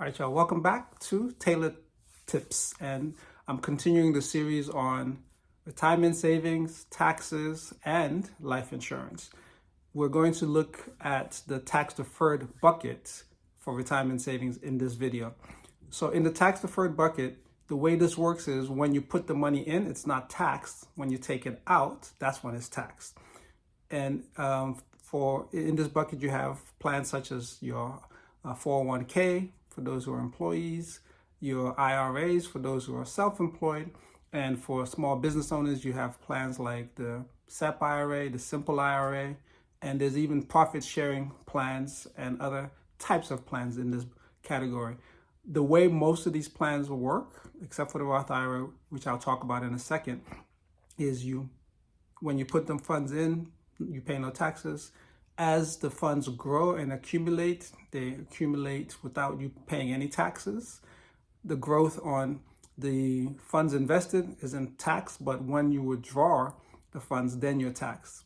All right, y'all, welcome back to Tailored Tips. And I'm continuing the series on retirement savings, taxes, and life insurance. We're going to look at the tax deferred bucket for retirement savings in this video. So in the tax deferred bucket, the way this works is when you put the money in, it's not taxed. When you take it out, that's when it's taxed. And in this bucket, you have plans such as your 401k for those who are employees, your IRAs for those who are self-employed, and for small business owners, you have plans like the SEP IRA, the Simple IRA, and there's even profit sharing plans and other types of plans in this category. The way most of these plans work, except for the Roth IRA, which I'll talk about in a second, is when you put them funds in, you pay no taxes. As the funds grow and accumulate, they accumulate without you paying any taxes. The growth on the funds invested isn't taxed, but when you withdraw the funds, then you're taxed.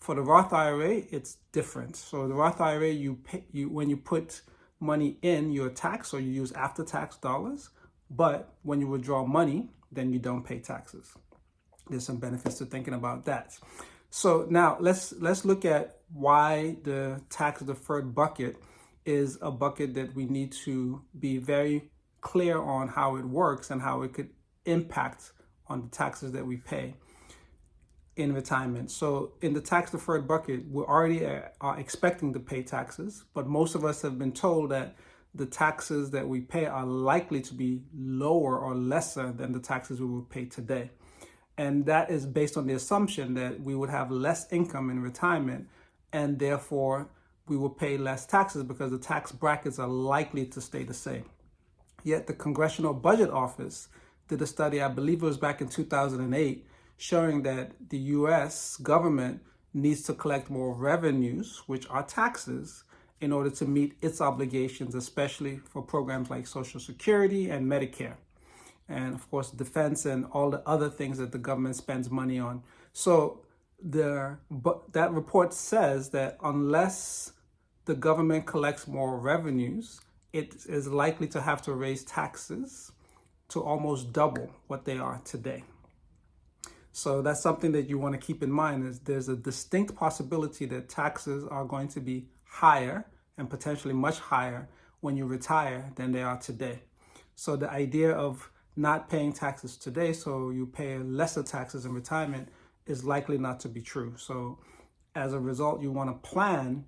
For the Roth IRA, it's different. So the Roth IRA, when you put money in, you're taxed, so you use after-tax dollars. But when you withdraw money, then you don't pay taxes. There's some benefits to thinking about that. So now let's look at why the tax deferred bucket is a bucket that we need to be very clear on how it works and how it could impact on the taxes that we pay in retirement. So in the tax deferred bucket, we already are expecting to pay taxes, but most of us have been told that the taxes that we pay are likely to be lower or lesser than the taxes we will pay today. And that is based on the assumption that we would have less income in retirement and therefore we will pay less taxes because the tax brackets are likely to stay the same. Yet the Congressional Budget Office did a study, I believe it was back in 2008, showing that the US government needs to collect more revenues, which are taxes, in order to meet its obligations, especially for programs like Social Security and Medicare. And of course, defense and all the other things that the government spends money on. So that report says that unless the government collects more revenues, it is likely to have to raise taxes to almost double what they are today. So that's something that you want to keep in mind, is there's a distinct possibility that taxes are going to be higher and potentially much higher when you retire than they are today. So the idea of not paying taxes today, so you pay lesser taxes in retirement, is likely not to be true. So as a result, you want to plan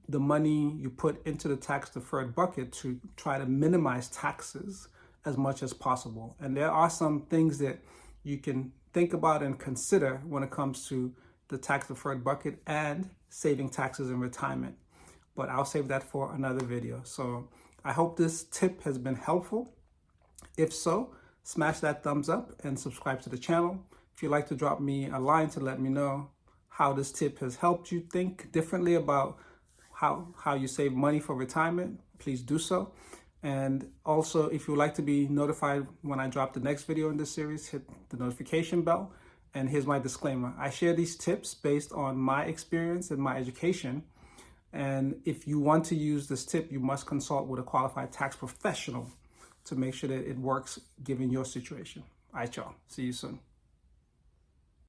the money you put into the tax deferred bucket to try to minimize taxes as much as possible. And there are some things that you can think about and consider when it comes to the tax deferred bucket and saving taxes in retirement. But I'll save that for another video. So I hope this tip has been helpful. If so, smash that thumbs up and subscribe to the channel. If you'd like to drop me a line to let me know how this tip has helped you think differently about how you save money for retirement, please do so. And also, if you'd like to be notified when I drop the next video in this series, hit the notification bell. And here's my disclaimer. I share these tips based on my experience and my education. And if you want to use this tip, you must consult with a qualified tax professional to make sure that it works given your situation. All right, y'all. See you soon.